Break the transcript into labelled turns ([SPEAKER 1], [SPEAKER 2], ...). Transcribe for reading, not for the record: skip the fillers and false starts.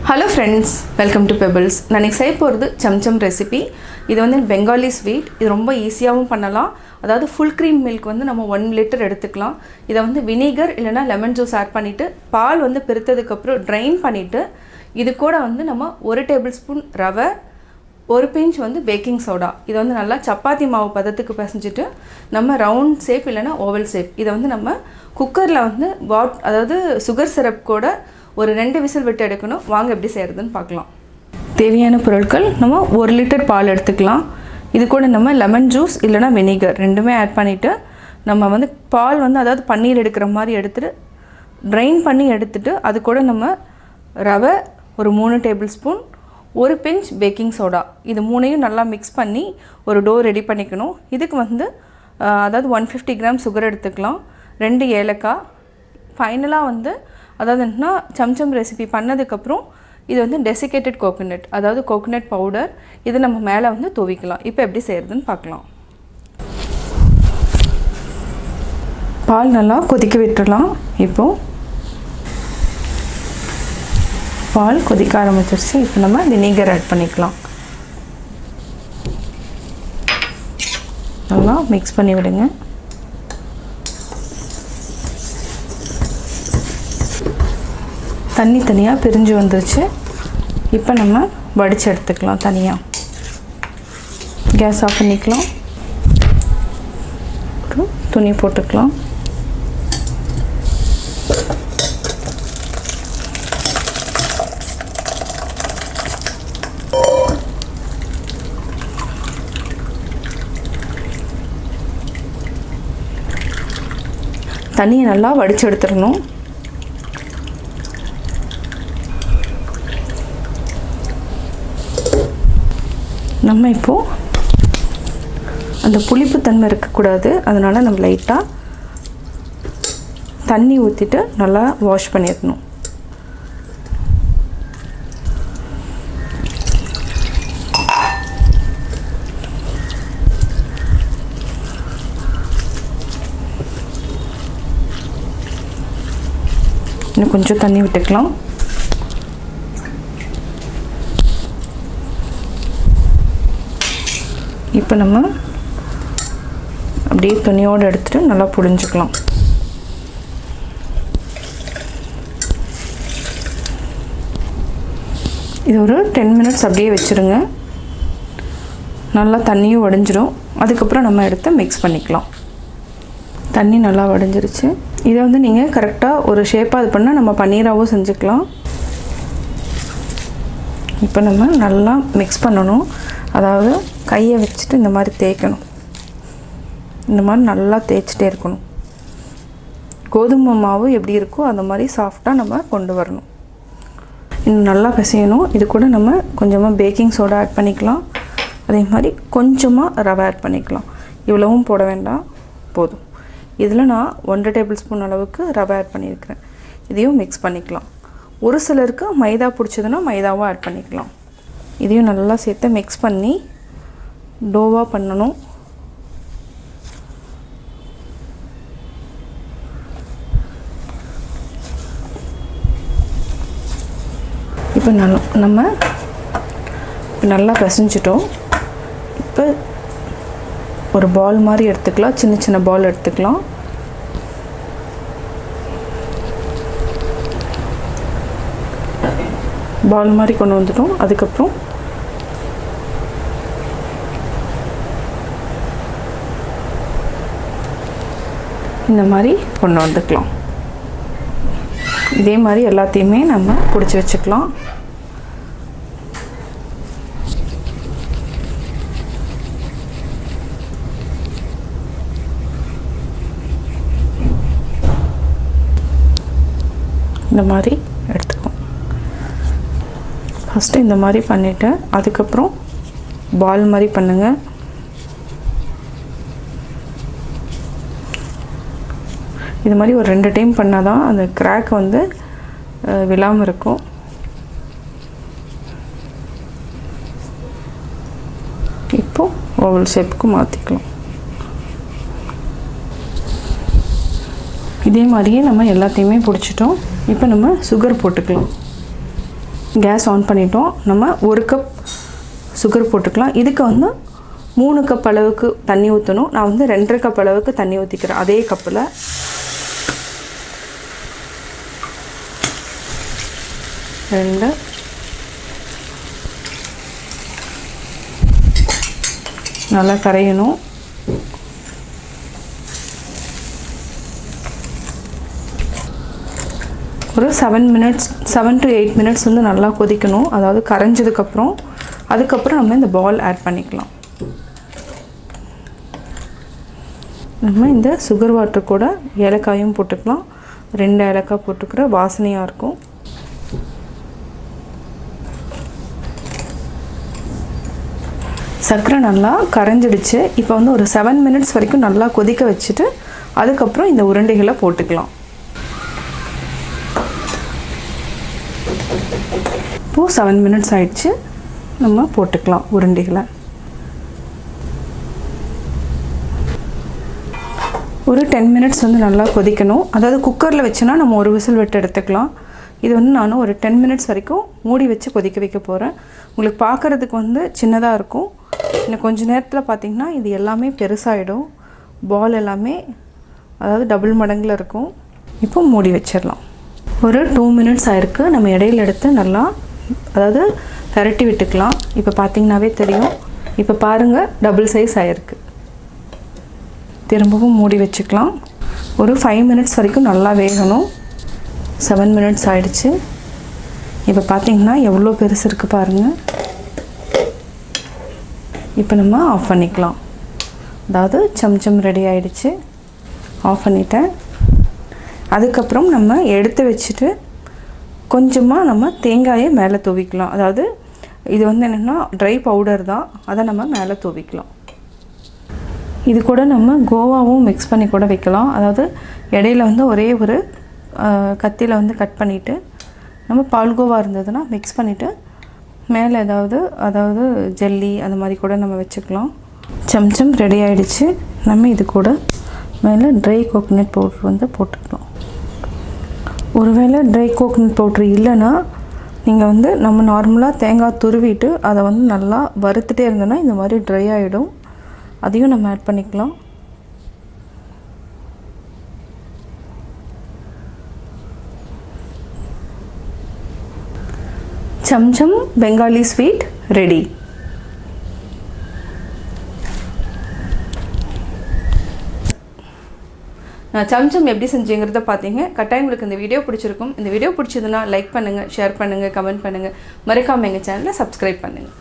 [SPEAKER 1] Hello friends, welcome to Pebbles. நான் இன்னைக்கு செய்ய போகிறது Cham Cham ரெசிபி. இது வந்து பெங்காலி ஸ்வீட். இது ரொம்ப ஈஸியாகவும் பண்ணலாம். அதாவது ஃபுல் க்ரீம் மில்க் வந்து நம்ம 1 லிட்டர் எடுத்துக்கலாம். இதை வந்து வினிகர் இல்லைனா லெமன் ஜூஸ் ஆட் பண்ணிவிட்டு பால் வந்து பிரித்ததுக்கப்புறம் ட்ரைன் பண்ணிவிட்டு இது கூட வந்து நம்ம 1 டேபிள் ஸ்பூன் ரவை, 1 பிஞ்ச் வந்து பேக்கிங் சோடா, இதை வந்து நல்லா சப்பாத்தி மாவு பதத்துக்கு பிசைஞ்சிட்டு நம்ம ரவுண்ட் ஷேப் இல்லைனா ஓவல் ஷேப் இதை வந்து நம்ம குக்கரில் வந்து அதாவது சுகர் சிரப் கூட ஒரு 2 விசில் விட்டு எடுக்கணும். வாங்க எப்படி செய்கிறதுன்னு பார்க்கலாம். தேவையான பொருட்கள் நம்ம 1 லிட்டர் பால் எடுத்துக்கலாம். இது கூட நம்ம லெமன் ஜூஸ் இல்லைனா வினிகர் ரெண்டுமே ஆட் பண்ணிவிட்டு நம்ம வந்து பால் வந்து அதாவது பன்னீர் எடுக்கிற மாதிரி எடுத்துகிட்டு ட்ரைன் பண்ணி எடுத்துகிட்டு அது கூட நம்ம ரவை ஒரு 3 tablespoon, 1 pinch baking soda, இது 3ஐயும் நல்லா மிக்ஸ் பண்ணி ஒரு டோ ரெடி பண்ணிக்கணும். இதுக்கு வந்து அதாவது 150 கிராம் சுகர் எடுத்துக்கலாம், 2 ஏலக்காய். ஃபைனலாக வந்து அதாவது என்னன்னா சம்சம் ரெசிபி பண்ணதுக்கப்புறம் இது வந்து டெசிகேட்டட் கோகோனட், அதாவது கோகோனட் பவுடர், இது நம்ம மேலே வந்து தூவிக்கலாம். இப்போ எப்படி செய்கிறதுன்னு பார்க்கலாம். பால் நல்லா கொதிக்க விட்டுடலாம். இப்போது பால் கொதிக்க ஆரம்பிச்சிருச்சு. இப்போ நம்ம வினிகர் ஆட் பண்ணிக்கலாம். நல்லா மிக்ஸ் பண்ணி விடுங்க. தண்ணி தனியாக பிரிஞ்சு வந்துருச்சு. இப்போ நம்ம வடித்து எடுத்துக்கலாம். தனியாக கேஸ் ஆஃப் பண்ணிக்கலாம். துணி போட்டுக்கலாம். தண்ணியை நல்லா வடித்து எடுத்துடணும். நம்ம இப்போது அந்த புளிப்புத்தன்மை இருக்கக்கூடாது, அதனால் நம்ம லைட்டாக தண்ணி ஊற்றிட்டு நல்லா வாஷ் பண்ணிடணும். இன்னும் கொஞ்சம் தண்ணி விட்டுக்கலாம். இப்போ நம்ம அப்படியே துணியோடு எடுத்துகிட்டு நல்லா புழிஞ்சிக்கலாம். இது ஒரு 10 மினிட்ஸ் அப்படியே வச்சுருங்க. நல்லா தண்ணியும் வடிஞ்சிடும். அதுக்கப்புறம் நம்ம எடுத்து மிக்ஸ் பண்ணிக்கலாம். தண்ணி நல்லா வடிஞ்சிருச்சு. இதை வந்து நீங்கள் கரெக்டாக ஒரு ஷேப்பாக இது பண்ணால் நம்ம பன்னீராகவும் செஞ்சுக்கலாம். இப்போ நம்ம நல்லா மிக்ஸ் பண்ணணும். அதாவது கையை வச்சுட்டு இந்த மாதிரி தேய்க்கணும். இந்த மாதிரி நல்லா தேய்ச்சிட்டே இருக்கணும். கோதுமை மாவு எப்படி இருக்கோ அந்த மாதிரி சாஃப்டாக நம்ம கொண்டு வரணும். இன்னும் நல்லா பிசையணும். இது கூட நம்ம கொஞ்சமாக பேக்கிங் சோடா ஆட் பண்ணிக்கலாம். அதே மாதிரி கொஞ்சமாக ரவை ஆட் பண்ணிக்கலாம். இவ்வளவும் போட வேண்டாம், போதும். இதில் நான் 1 டேபிள் ஸ்பூன் அளவுக்கு ரவை ஆட் பண்ணியிருக்கிறேன். இதையும் மிக்ஸ் பண்ணிக்கலாம். ஒரு சிலருக்கு மைதா பிடிச்சதுன்னா மைதாவும் ஆட் பண்ணிக்கலாம். இதையும் நல்லா சேர்த்து மிக்ஸ் பண்ணி டோவாக பண்ணணும். இப்போ நம்ம நல்லா பிசைஞ்சிட்டோம். இப்போ ஒரு பால் மாதிரி எடுத்துக்கலாம். சின்ன சின்ன பால் எடுத்துக்கலாம். பால் மாதிரி கொண்டு வந்துட்டோம். அதுக்கப்புறம் இந்த மாதிரி கொண்டு வந்துக்கலாம். இதே மாதிரி எல்லாத்தையுமே நம்ம பிடிச்சி வச்சுக்கலாம். இந்த மாதிரி எடுத்துக்கோம். ஃபஸ்ட்டு இந்த மாதிரி பண்ணிவிட்டு அதுக்கப்புறம் பால் மாதிரி பண்ணுங்கள். இது மாதிரி ஒரு 2 டைம் பண்ணால் தான் அந்த கிராக் வந்து விழாமல் இருக்கும். இப்போது ஓவல் ஷேப்புக்கு மாற்றிக்கலாம். இதே மாதிரியே நம்ம எல்லாத்தையுமே பிடிச்சிட்டோம். இப்போ நம்ம சுகர் போட்டுக்கலாம். கேஸ் ஆன் பண்ணிட்டோம். நம்ம 1 கப் சுகர் போட்டுக்கலாம். இதுக்கு வந்து 3 கப் அளவுக்கு தண்ணி ஊற்றணும். நான் வந்து 2.5 கப் அளவுக்கு தண்ணி ஊற்றிக்கிறேன். அதே கப்பில் 2 நல்லா கரையணும். ஒரு 7 to 8 மினிட்ஸ் வந்து நல்லா கொதிக்கணும். அதாவது கரைஞ்சதுக்கப்புறம் அதுக்கப்புறம் நம்ம இந்த பால் ஆட் பண்ணிக்கலாம். நம்ம இந்த சுகர் வாட்டர் கூட ஏலக்காயும் போட்டுக்கலாம். 2 ஏலக்காய் போட்டுக்கிற வாசனையாக இருக்கும். சர்க்கரை நல்லா கரைஞ்சிடுச்சு. இப்போ வந்து ஒரு 7 மினிட்ஸ் வரைக்கும் நல்லா கொதிக்க வச்சுட்டு அதுக்கப்புறம் இந்த உருண்டைகளை போட்டுக்கலாம். இப்போது 7 மினிட்ஸ் ஆயிடுச்சு. நம்ம போட்டுக்கலாம் உருண்டைகளை. ஒரு 10 மினிட்ஸ் வந்து நல்லா கொதிக்கணும். அதாவது குக்கரில் வச்சுன்னா நம்ம ஒரு விசில் விட்டு எடுத்துக்கலாம். இது வந்து நான் ஒரு 10 மினிட்ஸ் வரைக்கும் மூடி வச்சு கொதிக்க வைக்க போகிறேன். உங்களுக்கு பார்க்குறதுக்கு வந்து சின்னதாக இருக்கும். இன்னும் கொஞ்சம் நேரத்தில் பார்த்திங்கன்னா இது எல்லாமே பெருசாகிடும். பால் எல்லாமே அதாவது டபுள் மடங்கில் இருக்கும். இப்போ மூடி வச்சிடலாம். ஒரு 2 மினிட்ஸ் ஆயிருக்கு. நம்ம இடையில எடுத்து நல்லா அதாவது பரட்டி விட்டுக்கலாம். இப்போ பார்த்திங்கனாவே தெரியும். இப்போ பாருங்கள் டபுள் சைஸ் ஆகிருக்கு. திரும்பவும் மூடி வச்சுக்கலாம். ஒரு 5 மினிட்ஸ் வரைக்கும் நல்லா வேகணும். 7 மினிட்ஸ் ஆயிடுச்சு. இப்போ பார்த்திங்கன்னா எவ்வளோ பெருசு இருக்குது பாருங்கள். இப்போ நம்ம ஆஃப் பண்ணிக்கலாம். அதாவது சம்சம் ரெடி ஆகிடுச்சு. ஆஃப் பண்ணிட்டேன். அதுக்கப்புறம் நம்ம எடுத்து வச்சுட்டு கொஞ்சமாக நம்ம தேங்காயை மேலே தூவிக்கலாம். அதாவது இது வந்து என்னென்னா ட்ரை பவுடர் தான், அதை நம்ம மேலே தூவிக்கலாம். இது கூட நம்ம கோவாவும் மிக்ஸ் பண்ணி கூட வைக்கலாம். அதாவது இடையில வந்து ஒரே ஒரு கத்தியில் வந்து கட் பண்ணிவிட்டு நம்ம பால்கோவா இருந்ததுன்னா மிக்ஸ் பண்ணிவிட்டு மேலே அதாவது ஜெல்லி அந்த மாதிரி கூட நம்ம வச்சுக்கலாம். சம்சம் ரெடி ஆகிடுச்சு. நம்ம இது கூட மேலே ட்ரை கோகோனட் பவுட்ரு வந்து போட்டுக்கலாம். ஒருவேளை ட்ரை கோகோனட் பவுட்ரு இல்லைன்னா நீங்கள் வந்து நம்ம நார்மலாக தேங்காய் துருவிட்டு அதை வந்து நல்லா வறுத்துட்டே இருந்தோன்னா இந்த மாதிரி ட்ரை ஆகிடும். அதையும் நம்ம ஆட் பண்ணிக்கலாம். Cham Cham Bengali sweet ready. நான் சம்சம் எப்படி செஞ்சேங்கிறத பார்த்தீங்க. கட்டாயம் உங்களுக்கு இந்த வீடியோ பிடிச்சிருக்கும். இந்த வீடியோ பிடிச்சதுன்னா லைக் பண்ணுங்கள், ஷேர் பண்ணுங்கள், கமெண்ட் பண்ணுங்கள். மறக்காமல் எங்கள் சேனலை சப்ஸ்கிரைப் பண்ணுங்கள்.